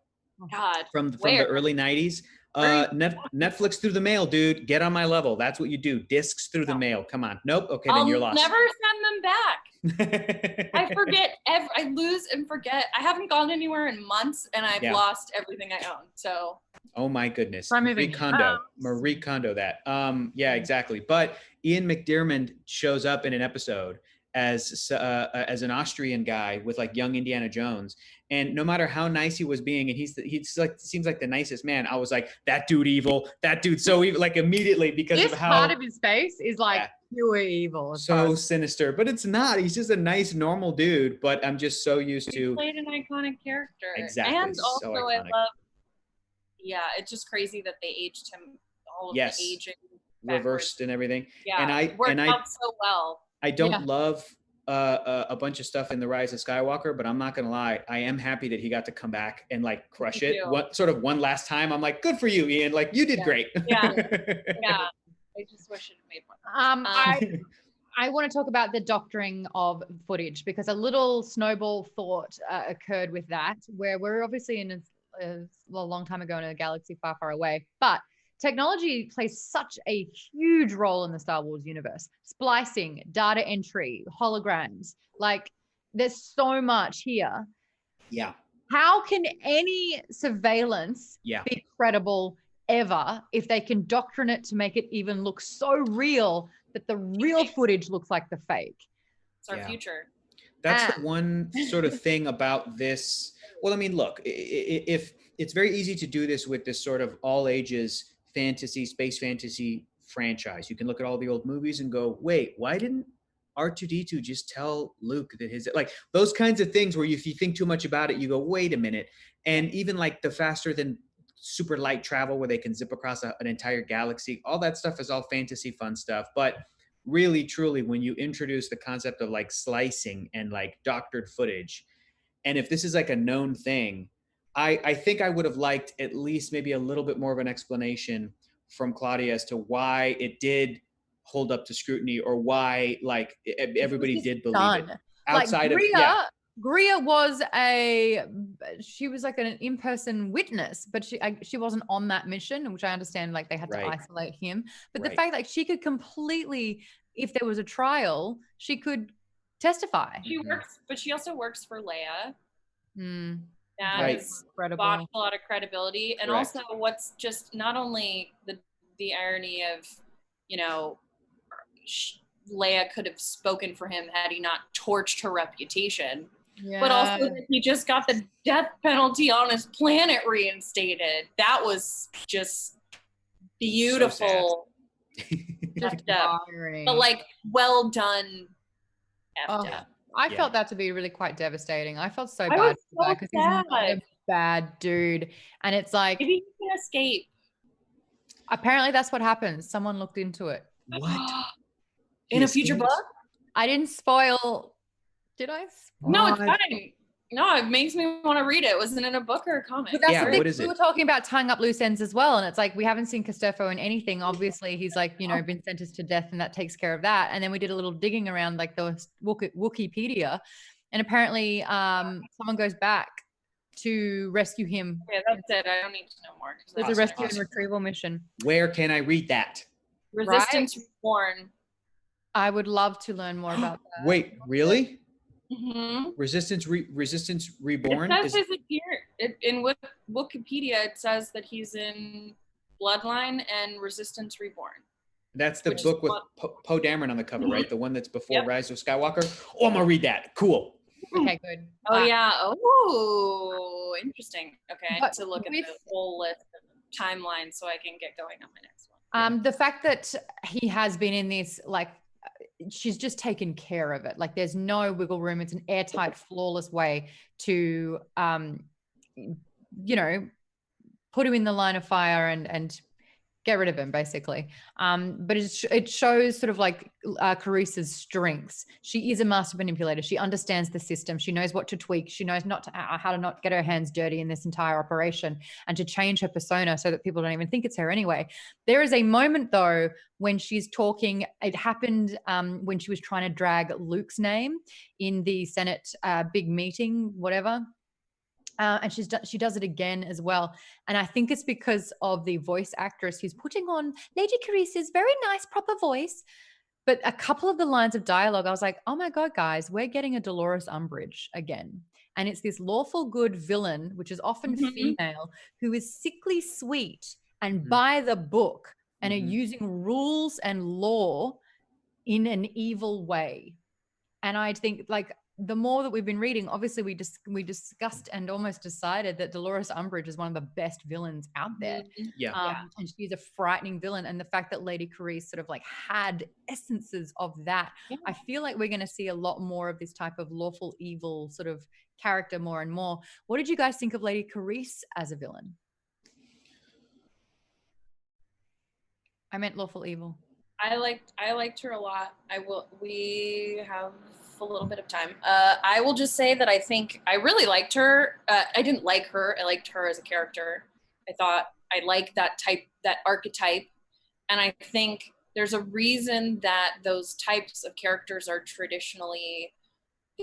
God, from the early 90s. Netflix through the mail, dude. Get on my level. That's what you do. Discs through the mail. Come on. Nope. Okay, then you're lost. I'll never send them back. I forget. I lose and forget. I haven't gone anywhere in months, and I've lost everything I own. So. Oh my goodness. Marie Kondo that. Yeah, exactly. But Ian McDiarmid shows up in an episode as an Austrian guy with like young Indiana Jones. And no matter how nice he was being, and he's like seems like the nicest man, I was like, that dude evil, that dude so evil, like immediately because of how part of his face is like pure evil. So sinister, but it's not. He's just a nice, normal dude. But I'm just so used to. He played an iconic character. Exactly. And also so I love. Yeah, it's just crazy that they aged him. All of the aging reversed and everything. Yeah, and it worked out so well. I don't love a bunch of stuff in The Rise of Skywalker, but I'm not gonna lie, I am happy that he got to come back and like crush it. One last time. I'm like, good for you, Ian. Like you did great. Yeah. I just wish it had made more. I want to talk about the doctoring of footage because a little snowball thought occurred with that, where we're obviously in a long time ago in a galaxy far, far away, but technology plays such a huge role in the Star Wars universe. Splicing, data entry, holograms, like there's so much here. Yeah. How can any surveillance be credible ever if they can doctrine it to make it even look so real that the real footage looks like the fake? It's our future. That's the one sort of thing about this. Well, I mean, look, if it's very easy to do this with this sort of all ages fantasy, space fantasy franchise. You can look at all the old movies and go, wait, why didn't R2-D2 just tell Luke that his, like those kinds of things where if you think too much about it, you go, wait a minute. And even like the faster than super light travel where they can zip across an entire galaxy, all that stuff is all fantasy fun stuff. But really, truly, when you introduce the concept of like slicing and like doctored footage, and if this is like a known thing, I think I would have liked at least maybe a little bit more of an explanation from Claudia as to why it did hold up to scrutiny or why like everybody did believe it. Outside like of Greer was she was like an in-person witness, but she wasn't on that mission, which I understand like they had to isolate him. But the fact like she could completely, if there was a trial, she could testify. She works, but she also works for Leia. That is bought a lot of credibility. And also what's just not only the irony of, you know, Leia could have spoken for him had he not torched her reputation, but also that he just got the death penalty on his planet reinstated. That was just beautiful. So effed up. But like well done effed up. I felt that to be really quite devastating. I felt so bad because he's not a bad dude. And it's like, maybe he can escape. Apparently that's what happens. Someone looked into it. What? In a future book? I didn't spoil. Did I? No, it's fine. No, it makes me want to read it. Was it in a book or a comic? But that's what is it? We were talking about tying up loose ends as well. And it's like, we haven't seen Costefo in anything. Obviously, he's like, you know, been sentenced to death and that takes care of that. And then we did a little digging around like the Wikipedia. And apparently someone goes back to rescue him. Yeah, that's it. I don't need to know more. There's a rescue and retrieval mission. Where can I read that? Resistance Reborn. I would love to learn more about that. Wait, really? Mm-hmm. Resistance Reborn? It says in Wikipedia, it says that he's in Bloodline and Resistance Reborn. That's the book with Poe Dameron on the cover, right? The one that's before Rise of Skywalker. Oh, I'm going to read that. Cool. Okay, good. Oh, yeah. Oh, interesting. Okay, I have to look at the whole list of timelines so I can get going on my next one. The fact that he has been in this, like, she's just taken care of it. Like there's no wiggle room. It's an airtight, flawless way to, you know, put him in the line of fire and Get rid of him, basically. But it shows sort of like Carissa's strengths. She is a master manipulator. She understands the system. She knows what to tweak. She knows how to not get her hands dirty in this entire operation and to change her persona so that people don't even think it's her anyway. There is a moment, though, when she's talking. It happened when she was trying to drag Luke's name in the Senate big meeting, whatever. And she does it again as well. And I think it's because of the voice actress who's putting on Lady Carissa's very nice, proper voice. But a couple of the lines of dialogue, I was like, oh my God, guys, we're getting a Dolores Umbridge again. And it's this lawful good villain, which is often female, who is sickly sweet and by the book and are using rules and law in an evil way. And I think, like, the more that we've been reading, obviously we discussed and almost decided that Dolores Umbridge is one of the best villains out there. And she's a frightening villain. And the fact that Lady Carisse sort of like had essences of that, I feel like we're going to see a lot more of this type of lawful evil sort of character more and more. What did you guys think of Lady Carisse as a villain? I meant lawful evil. I liked her a lot. We have a little bit of time. I will just say that I think I really liked her. I didn't like her. I liked her as a character. I thought I liked that archetype. And I think there's a reason that those types of characters are traditionally,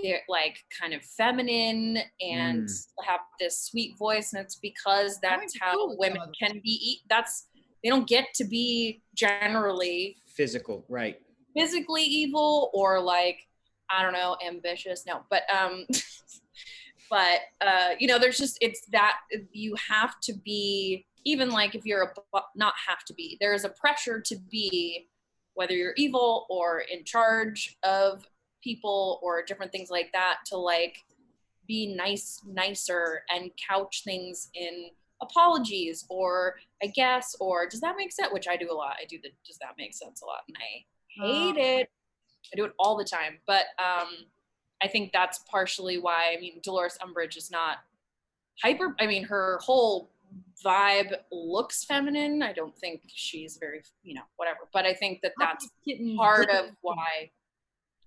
they're like kind of feminine and have this sweet voice. And it's because that's how women can be. They don't get to be generally physically evil or like, I don't know, ambitious. No, but there's just, it's that you have to be, even like if you're not have to be, there is a pressure to be, whether you're evil or in charge of people or different things like that, to like be nicer and couch things in apologies or I guess, or does that make sense? Which I do a lot. I do the does that make sense a lot, and I hate it. I do it all the time. But I think that's partially why, I mean, Dolores Umbridge is not hyper. I mean, her whole vibe looks feminine. I don't think she's very, whatever. But I think that that's part of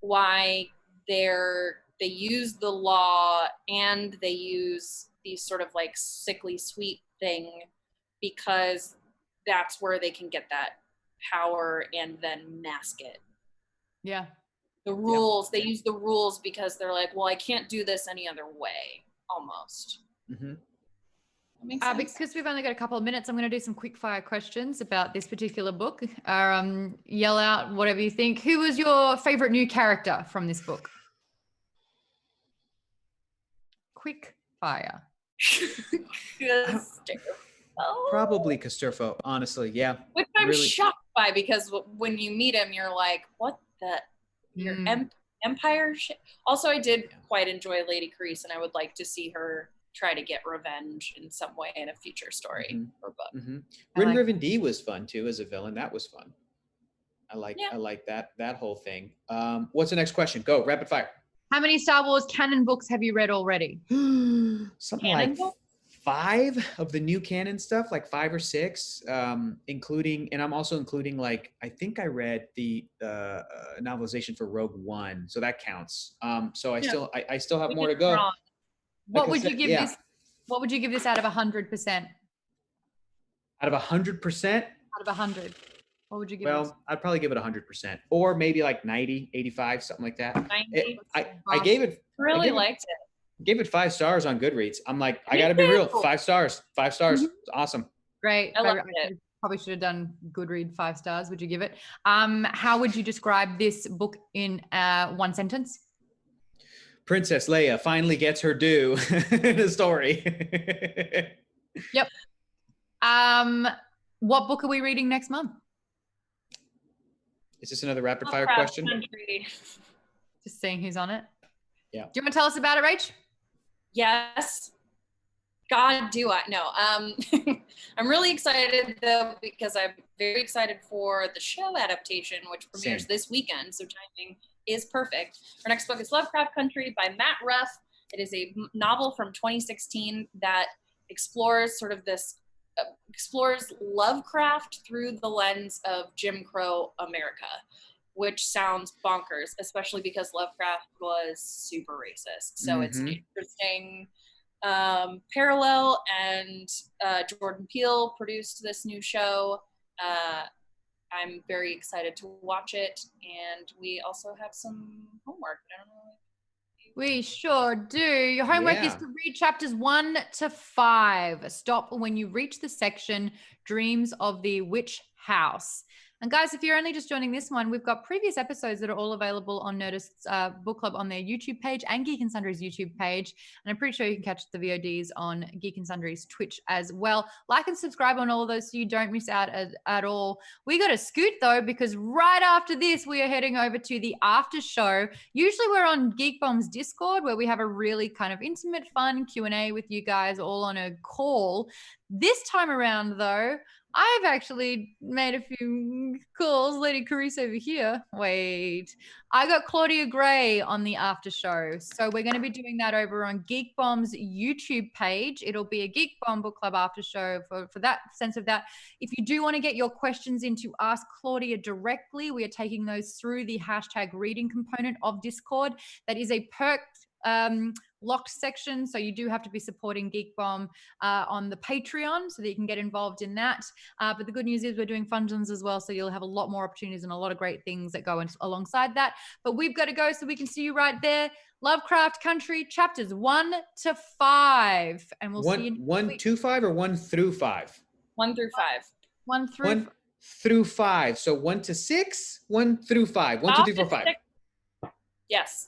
why they use the law and they use these sort of like sickly sweet thing, because that's where they can get that power and then mask it. Yeah. The rules, they use the rules because they're like, well, I can't do this any other way, almost. Mm-hmm. That makes sense. Because we've only got a couple of minutes, I'm going to do some quick fire questions about this particular book. Yell out whatever you think. Who was your favorite new character from this book? Quick fire. Probably Castorfo, honestly. Yeah. Which I'm really shocked by, because when you meet him, you're like, what the, your empire shit. Also, I did quite enjoy Lady Carisse, and I would like to see her try to get revenge in some way in a future story or book. Rin Riven D was fun too as a villain. That was fun. I like that whole thing. What's the next question? Go, rapid fire. How many Star Wars canon books have you read already? Something like 5 of the new canon stuff, like 5 or 6, including, and I'm also including, like, I think I read the novelization for Rogue One, so that counts. So I still have more to go. What would you give this? What would you give this out of 100%? Out of 100%? Out of 100. What would you give this? I'd probably give it 100%, or maybe like 90, 85, something like that. 90. I gave it. Liked it. Gave it 5 stars on Goodreads. I'm like, I got to be real. 5 stars. 5 stars. It's awesome. Great. I loved it. Probably should have done Goodread 5 stars. Would you give it? How would you describe this book in 1 sentence? Princess Leia finally gets her due in a story. Yep. What book are we reading next month? Is this another rapid fire question? Just seeing who's on it. Yeah. Do you want to tell us about it, Rach? Yes. God, do I? No. I'm really excited though, because I'm very excited for the show adaptation, which premieres this weekend. So timing is perfect. Our next book is Lovecraft Country by Matt Ruff. It is a novel from 2016 that explores sort of this explores Lovecraft through the lens of Jim Crow America, which sounds bonkers, especially because Lovecraft was super racist. So it's an interesting parallel, and Jordan Peele produced this new show. I'm very excited to watch it, and we also have some homework. I don't know. We sure do. Your homework is to read chapters 1 to 5. Stop when you reach the section Dreams of the Witch House. And guys, if you're only just joining this one, we've got previous episodes that are all available on Nerdist's Book Club on their YouTube page and Geek and Sundry's YouTube page. And I'm pretty sure you can catch the VODs on Geek and Sundry's Twitch as well. Like and subscribe on all of those so you don't miss out at all. We got to scoot though, because right after this, we are heading over to the after show. Usually we're on Geekbomb's Discord, where we have a really kind of intimate, fun Q&A with you guys all on a call. This time around though, I've actually made a few calls. Lady Carice over here. Wait. I got Claudia Gray on the after show. So we're going to be doing that over on Geekbomb's YouTube page. It'll be a Geekbomb Book Club after show for that sense of that. If you do want to get your questions in to ask Claudia directly, we are taking those through the hashtag reading component of Discord. That is a perked locked section, so you do have to be supporting Geekbomb on the Patreon so that you can get involved in that, but the good news is we're doing funsions as well, so you'll have a lot more opportunities and a lot of great things that go alongside that. But we've got to go so we can see you right there. Lovecraft Country chapters 1 to 5, and we'll see you 1 to 5 or 1 through 5? 1 through 5. 1 through 1 through 5. So 1 to 6, 1 through 5. 1, 2, 3, 4, 5. Yes.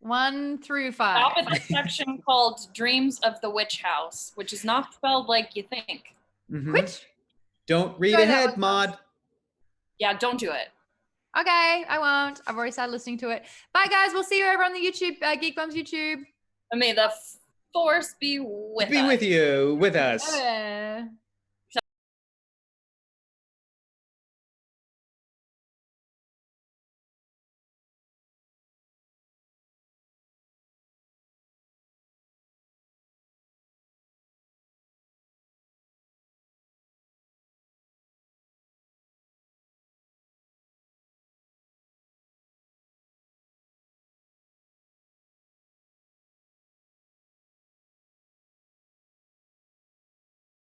1 through 5. Stop at the section called Dreams of the Witch House, which is not spelled like you think. Which? Don't read ahead, Maude. Yeah, don't do it. Okay, I won't. I've already started listening to it. Bye, guys. We'll see you over on the YouTube, Geekbomb's YouTube. And may the force be with us. Be with you, with us. Yeah.